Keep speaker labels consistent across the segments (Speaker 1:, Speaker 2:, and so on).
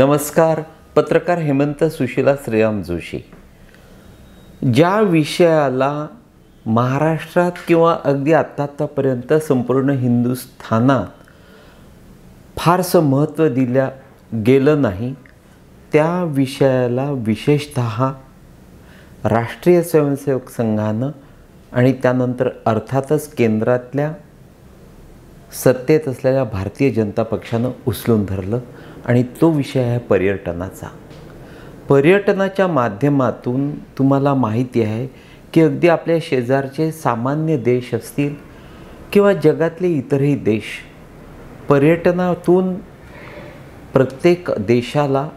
Speaker 1: नमस्कार. पत्रकार हेमंत सुशीला श्रीराम जोशी. ज्या विषयाला महाराष्ट्रात किंवा अगदी आत्तापर्यंत संपूर्ण हिंदुस्थानात फारसं महत्त्व दिल्या गेलं नाही, त्या विषयाला विशेषतः राष्ट्रीय स्वयंसेवक संघानं आणि त्यानंतर अर्थातच केंद्रातल्या सत्तेत असलेल्या भारतीय जनता पक्षानं उचलून धरलं आणि तो विषय आहे पर्यटनाचा. पर्यटनाच्या माध्यमातून तुम्हाला माहिती आहे की अगदी आपल्या शेजारचे सामान्य देश असतील किंवा जगातले इतरही देश, पर्यटनातून प्रत्येक देशाला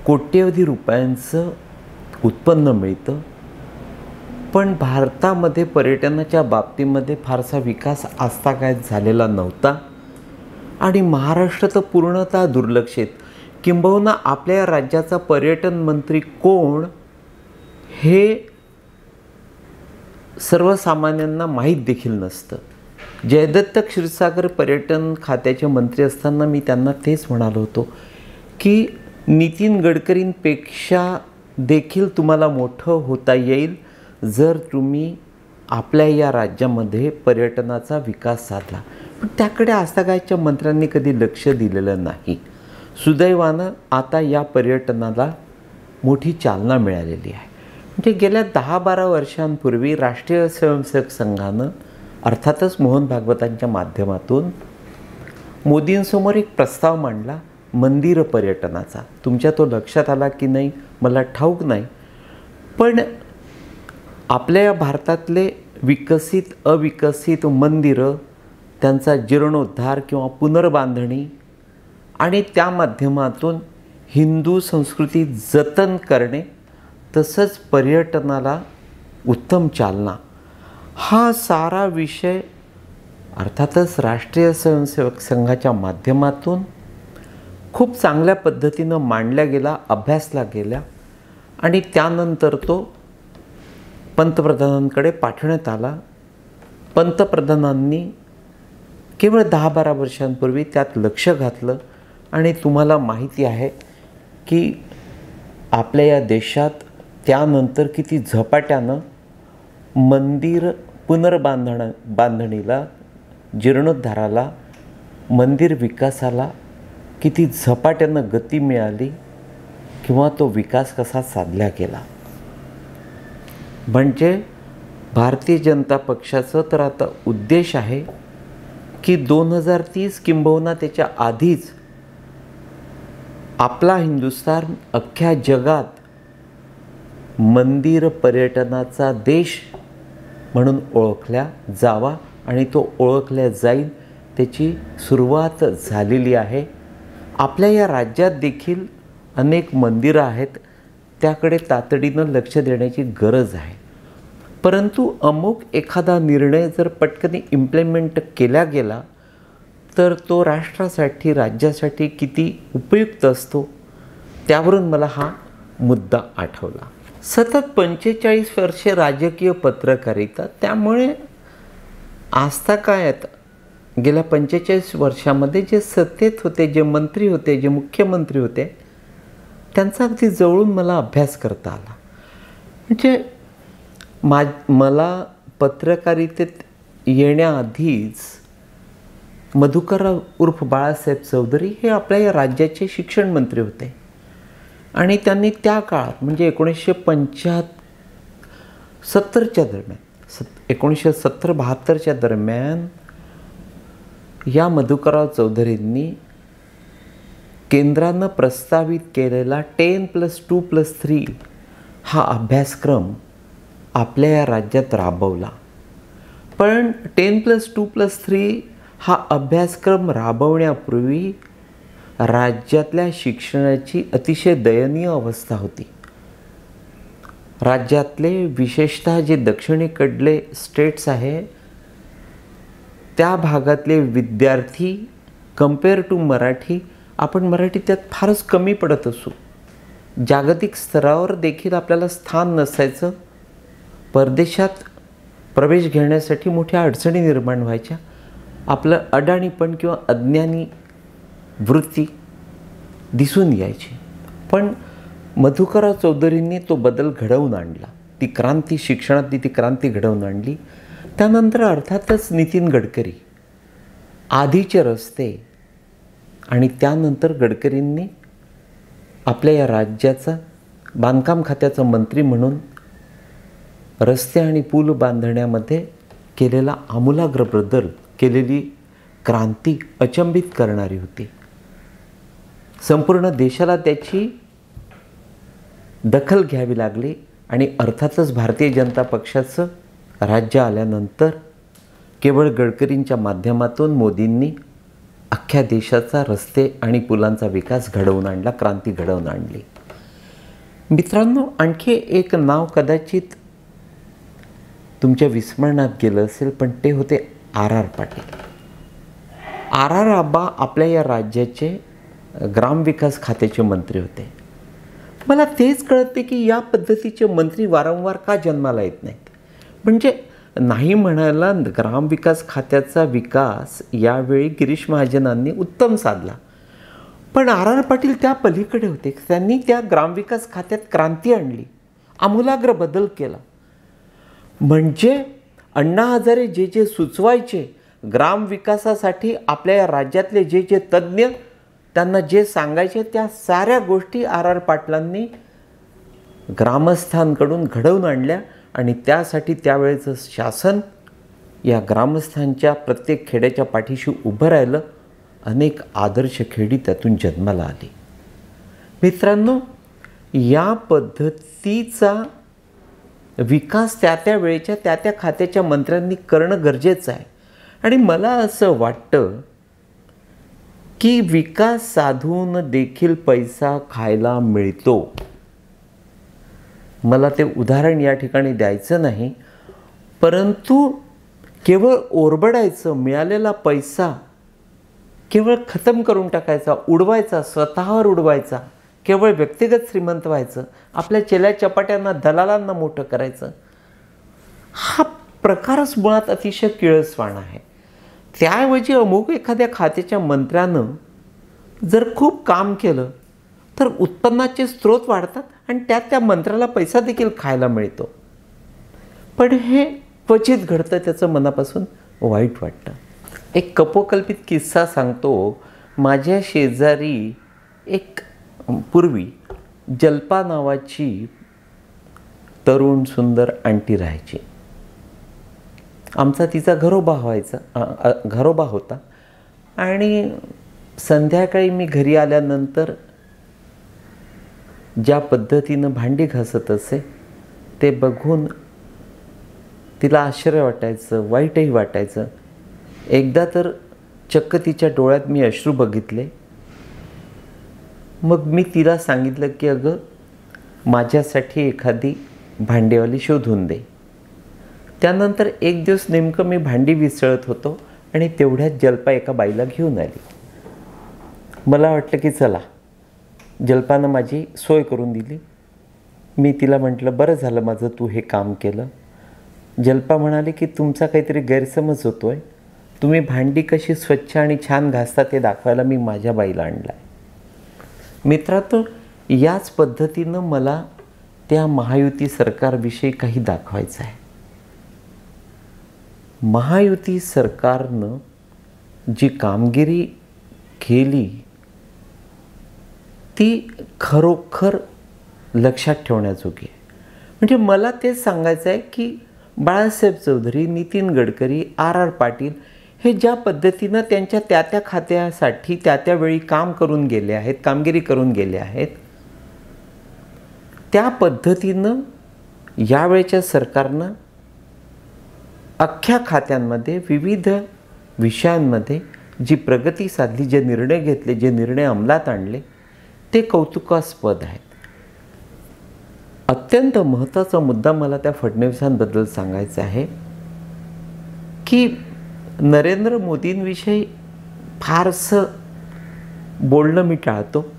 Speaker 1: कोट्यवधी रुपयांचं उत्पन्न मिळतं. पण भारतामध्ये पर्यटनाच्या बाबतीमध्ये फारसा विकास आजतागायत झालेला नव्हता आणि महाराष्ट्र तर पूर्णतः दुर्लक्षित. किंबहुना आपल्या राज्याचा पर्यटन मंत्री कोण हे सर्वसामान्यांना माहीत देखील नसतं. जयदत्त क्षीरसागर पर्यटन खात्याचे मंत्री असताना मी त्यांना तेच म्हणालो होतो की नितीन गडकरींपेक्षा देखील तुम्हाला मोठं होता येईल जर तुम्ही आपल्या या राज्यामध्ये पर्यटनाचा विकास साधला. पण त्याकडे आजतागायतच्या मंत्र्यांनी कधी लक्ष दिलेलं नाही. सुदैवानं आता या पर्यटनाला मोठी चालना मिळालेली आहे. म्हणजे गेल्या 10-12 वर्षांपूर्वी राष्ट्रीय स्वयंसेवक संघानं अर्थातच मोहन भागवतांच्या माध्यमातून मोदींसमोर एक प्रस्ताव मांडला मंदिर पर्यटनाचा. तुमच्या तो लक्षात आला की नाही मला ठाऊक नाही, पण आपल्या या भारतातले विकसित अविकसित मंदिरं, त्यांचा जीर्णोद्धार किंवा पुनर्बांधणी आणि त्या माध्यमातून हिंदू संस्कृती जतन करणे, तसंच पर्यटनाला उत्तम चालना, हा सारा विषय अर्थातच राष्ट्रीय स्वयंसेवक संघाच्या माध्यमातून खूप चांगल्या पद्धतीनं मांडला गेला, अभ्यासला गेला आणि त्यानंतर तो पंतप्रधानांकडे पाठवण्यात आला. पंतप्रधानांनी केवळ 10-12 वर्षांपूर्वी त्यात लक्ष घातलं आणि तुम्हाला माहिती आहे की आपल्या या देशात त्यानंतर किती झपाट्यानं मंदिर बांधणीला, जीर्णोद्धाराला, मंदिर विकासाला किती झपाट्यानं गती मिळाली किंवा तो विकास कसा साधला गेला. म्हणजे भारतीय जनता पक्षाचं तर आता उद्देश आहे की 2030 किंबहुना त्याच्या आधीच आपला हिंदुस्थान अख्ख्या जगात मंदिर पर्यटनाचा देश म्हणून ओळखला जावा आणि तो ओळखला जाईल. त्याची सुरुवात झालेली आहे. आपल्या या राज्यात देखील अनेक मंदिरं आहेत, त्याकडे तातडीनं लक्ष देण्याची गरज आहे. परंतु अमुक एखादा निर्णय जर पटकन इम्प्लिमेंट केला गेला तर तो राष्ट्रासाठी, राज्यासाठी किती उपयुक्त असतो, त्यावरून मला हा मुद्दा आठवला. सतत 45 वर्षे राजकीय पत्रकारिता, त्यामुळे आजतागायत गेल्या 45 वर्षामध्ये जे सत्तेत होते, जे मंत्री होते, जे मुख्यमंत्री होते, त्यांचा अगदी जवळून मला अभ्यास करता आला. म्हणजे मला पत्रकारितेत येण्याआधीच मधुकरराव उर्फ बाळासाहेब चौधरी हे आपल्या या राज्याचे शिक्षण मंत्री होते आणि त्यांनी त्या काळात म्हणजे 1970च्या दरम्यान, 1970-72च्या दरम्यान या मधुकरराव चौधरींनी केंद्रानं प्रस्तावित केलेला 10+2+3 हा अभ्यासक्रम आपल्या या राज्यात राबवला. पण 10+2+3 हा अभ्यासक्रम राबवण्यापूर्वी राज्यातल्या शिक्षणाची अतिशय दयनीय अवस्था होती. राज्यातले विशेषतः जे दक्षिणेकडले स्टेट्स आहे त्या भागातले विद्यार्थी कम्पेअर टू मराठी, आपण मराठी त्यात फारच कमी पडत असू. जागतिक स्तरावर देखील आपल्याला स्थान नसायचं. परदेशात प्रवेश घेण्यासाठी मोठ्या अडचणी निर्माण व्हायच्या. आपलं अडाणीपण किंवा अज्ञानी वृत्ती दिसून यायची. पण मधुकरराव चौधरींनी तो बदल घडवून आणला. ती क्रांती, शिक्षणातली ती क्रांती घडवून आणली. त्यानंतर अर्थातच नितीन गडकरी, आधीचे रस्ते, आणि त्यानंतर गडकरींनी आपल्या या राज्याचा बांधकाम खात्याचा मंत्री म्हणून रस्ते आणि पूल बांधण्यामध्ये केलेला आमूलाग्र बदल, केलेली क्रांती अचंबित करणारी होती. संपूर्ण देशाला त्याची दखल घ्यावी लागली. आणि अर्थातच भारतीय जनता पक्षाचं राज्य आल्यानंतर केवळ गडकरींच्या माध्यमातून मोदींनी अख्ख्या देशाचा रस्ते आणि पुलांचा विकास घडवून आणला, क्रांती घडवून आणली. मित्रांनो, आणखी एक नाव कदाचित तुमच्या विस्मरणात गेलं असेल, पण ते होते R.R. पाटील. R.R. आबा आपल्या या राज्याचे ग्रामविकास खात्याचे मंत्री होते. मला तेच कळते की या पद्धतीचे मंत्री वारंवार का जन्माला येत नाहीत. म्हणजे नाही म्हणायला, ग्रामविकास खात्याचा विकास यावेळी गिरीश महाजनांनी उत्तम साधला, पण R.R. पाटील त्या पलीकडे होते. त्यांनी त्या ग्रामविकास खात्यात क्रांती आणली, आमूलाग्र बदल केला. म्हणजे अण्णा हजारे जे जे सुचवायचे ग्रामविकासासाठी, आपल्या या राज्यातले जे जे तज्ज्ञ त्यांना जे सांगायचे, त्या साऱ्या गोष्टी R.R. पाटलांनी ग्रामस्थांकडून घडवून आणल्या. आणि त्यासाठी त्यावेळेचं शासन या ग्रामस्थांच्या प्रत्येक खेड्याच्या पाठीशी उभं राहिलं. अनेक आदर्श खेडी त्यातून जन्माला आली. मित्रांनो, या पद्धतीचा विकास त्या वेळेच्या त्या खात्याच्या मंत्र्यांनी करणं गरजेचं आहे. आणि मला असं वाटतं की विकास साधून देखील पैसा खायला मिळतो. मला ते उदाहरण या ठिकाणी द्यायचं नाही, परंतु केवळ ओरबडायचं, मिळालेला पैसा केवळ खतम करून टाकायचा, उडवायचा, स्वतःवर उडवायचा, केवळ व्यक्तिगत श्रीमंत व्हायचं, आपल्या चेल्या चपाट्यांना, दलालांना मोठं करायचं, हा प्रकारच मुळात अतिशय किळसवाणा आहे. त्याऐवजी अमुक एखाद्या खात्याच्या मंत्र्यानं जर खूप काम केलं तर उत्पन्नाचे स्रोत वाढतात आणि त्यात त्या मंत्र्याला पैसा देखील खायला मिळतो. पण हे क्वचित घडतं, त्याचं मनापासून वाईट वाटतं. एक कपोकल्पित किस्सा सांगतो. माझ्या शेजारी एक पूर्वी जल्पा नावाची तरुण सुंदर आंटी राहायची. आमचा तिचा घरोबा होता. आणि संध्याकाळी मी घरी आल्यानंतर ज्या पद्धतीनं भांडी घासत असे ते बघून तिला आश्चर्य वाटायचं, वाईटही वाटायचं. एकदा तर चक्क तिच्या डोळ्यात मी अश्रू बघितले. मग मी तिला सांगितलं की अगं, माझ्यासाठी एखादी भांडेवाली शोधून दे. त्यानंतर एक दिवस नेमकं मी भांडी विसळत होतो आणि तेवढ्यात जल्पा एका बाईला घेऊन आली. मला वाटलं की चला, जल्पानं माझी सोय करून दिली. मी तिला म्हटलं, बरं झालं माझं तू हे काम केलं. जल्पा म्हणाली की तुमचा काहीतरी गैरसमज होतो आहे. तुम्ही भांडी कशी स्वच्छ आणि छान घासता ते दाखवायला मी माझ्या बाईला आणला आहे. मित्रांनो, याच पद्धतीनं मला त्या महायुती सरकारविषयी काही दाखवायचं आहे. महायुती सरकारनं जी कामगिरी केली ती खरोखर लक्षात ठेवण्याजोगी आहे. म्हणजे मला तेच सांगायचं आहे की बाळासाहेब चौधरी, नितीन गडकरी, R.R. पाटील हे ज्या पद्धतीनं त्यांच्या त्या खात्यासाठी त्यावेळी काम करून गेले आहेत, कामगिरी करून गेले आहेत, त्या पद्धतीनं यावेळच्या सरकारनं अख्ख्या खात्यांमध्ये विविध विषयांमध्ये जी प्रगती साधली, जे निर्णय घेतले, जे निर्णय अंमलात आणले ते कौतुकास्पद आहेत. अत्यंत महत्त्वाचा मुद्दा मला त्या फडणवीसांबद्दल सांगायचा आहे की नरेंद्र मोदींविषयी फारसं बोलणं मी टाळतो,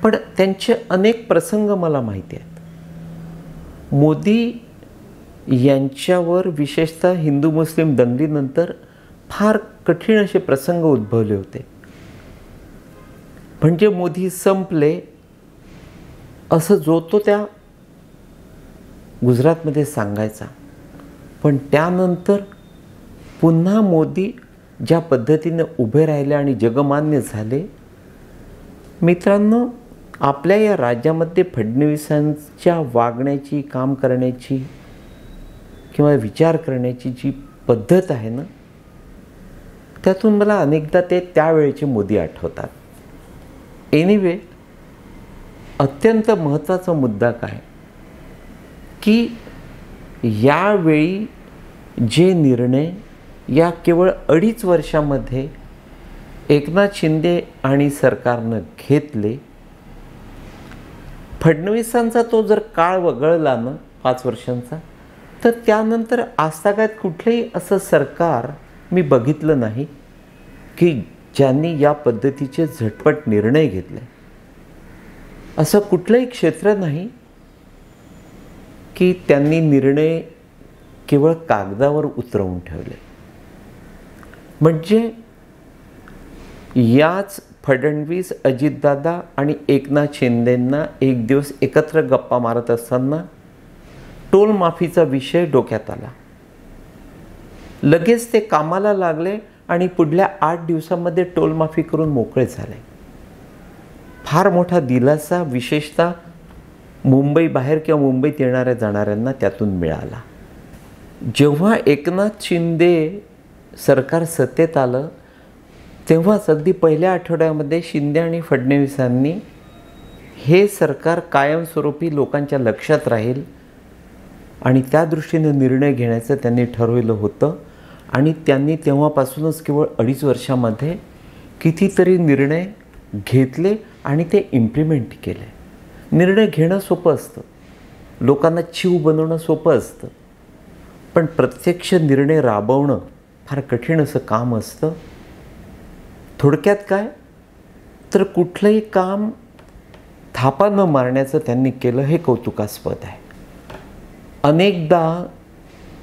Speaker 1: पण त्यांचे अनेक प्रसंग मला माहिती आहेत. मोदी यांच्यावर विशेषतः हिंदू मुस्लिम दंगलीनंतर फार कठीण असे प्रसंग उद्भवले होते. म्हणजे मोदी संपले असं जो तो त्या गुजरातमध्ये सांगायचा. पण त्यानंतर पुन्हा मोदी ज्या पद्धतीने उभे राहिले आणि जगमान्य झाले, मित्रांनो, आपल्या या राज्यामध्ये फडणवीसांच्या वागण्याची, काम करण्याची किंवा विचार करण्याची जी पद्धत आहे ना, त्यातून मला अनेकदा ते त्यावेळेचे मोदी आठवतात. एनिवे, अत्यंत महत्त्वाचा मुद्दा काय की यावेळी जे निर्णय या केवळ 2.5 वर्षामध्ये एकनाथ शिंदे आणि सरकारनं घेतले, फडणवीसांचा तो जर काळ वगळला ना 5 वर्षांचा, तर त्यानंतर आजतागायत कुठलंही असं सरकार मी बघितलं नाही की ज्यांनी या पद्धतीचे झटपट निर्णय घेतले. असं कुठलंही क्षेत्र नाही की त्यांनी निर्णय केवळ कागदावर उतरवून ठेवले. म्हणजे याच फडणवीस, अजितदादा आणि एकनाथ शिंदेंना एक दिवस एकत्र गप्पा मारत असताना टोल माफीचा विषय डोक्यात आला. लगेच ते कामाला लागले आणि पुढल्या 8 दिवसांमध्ये टोल माफी करून मोकळे झाले. फार मोठा दिलासा विशेषतः मुंबई बाहेर किंवा मुंबईत येणाऱ्या जाणाऱ्यांना त्यातून मिळाला. जेव्हा एकनाथ शिंदे सरकार सत्तेत आलं, तेव्हाच अगदी पहिल्या आठवड्यामध्ये शिंदे आणि फडणवीसांनी हे सरकार कायमस्वरूपी लोकांच्या लक्षात राहील आणि त्या दृष्टीने निर्णय घेण्याचं त्यांनी ठरवलं होतं. आणि त्यांनी तेव्हापासूनच केवळ 2.5 वर्षामध्ये कितीतरी निर्णय घेतले आणि ते इम्प्लिमेंट केले. निर्णय घेणं सोपं असतं, लोकांना चीव बनवणं सोपं असतं, पण प्रत्यक्ष निर्णय राबवणं फार कठीण असं काम असतं. थोडक्यात काय तर कुठलंही काम थापा न मारण्याचं त्यांनी केलं, हे कौतुकास्पद आहे. अनेकदा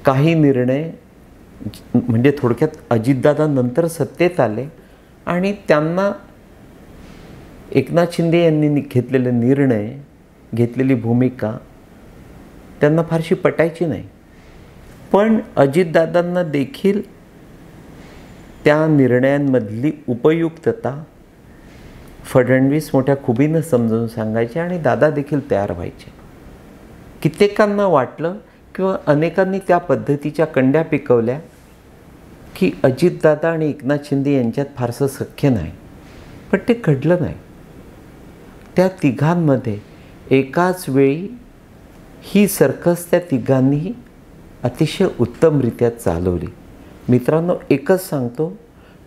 Speaker 1: काही निर्णय म्हणजे थोडक्यात अजितदादा नंतर सत्तेत आले आणि त्यांना एकनाथ शिंदे यांनी घेतलेले निर्णय, घेतलेली भूमिका त्यांना फारशी पटायची नाही. पण अजितदादांना देखील त्या निर्णयांमधली उपयुक्तता फडणवीस मोठ्या खुबीनं समजावून सांगायचे आणि दादा देखील तयार व्हायचे. कित्येकांना वाटलं किंवा अनेकांनी त्या पद्धतीच्या कंड्या पिकवल्या की अजितदादा आणि एकनाथ शिंदे यांच्यात फारसं सख्य नाही, पण ते घडलं नाही. त्या तिघांमध्ये एकाच वेळी ही सर्कस त्या तिघांनीही अतिशय उत्तमरित्या चालवली. मित्रांनो, एकच सांगतो,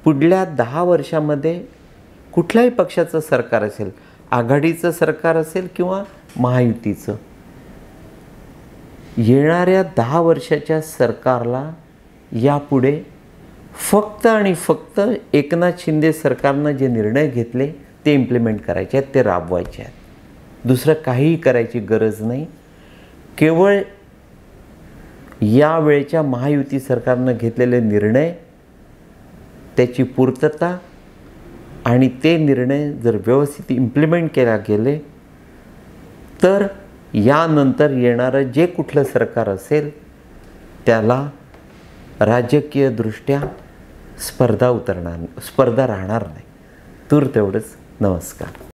Speaker 1: पुढल्या 10 वर्षामध्ये कुठल्याही पक्षाचं सरकार असेल, आघाडीचं सरकार असेल किंवा महायुतीचं, येणाऱ्या 10 वर्षाच्या सरकारला यापुढे फक्त आणि फक्त एकनाथ शिंदे सरकारनं जे निर्णय घेतले ते इम्प्लिमेंट करायचे आहेत, ते राबवायचे आहेत. दुसरं काहीही करायची गरज नाही. केवळ या वेळेच्या महायुती सरकारनं घेतलेले निर्णय, त्याची पूर्तता आणि ते निर्णय जर व्यवस्थित इम्प्लिमेंट केले गेले तर यानंतर येणारं जे कुठलं सरकार असेल त्याला राजकीयदृष्ट्या स्पर्धा राहणार नाही. तूर्त एवढंच. नमस्कार.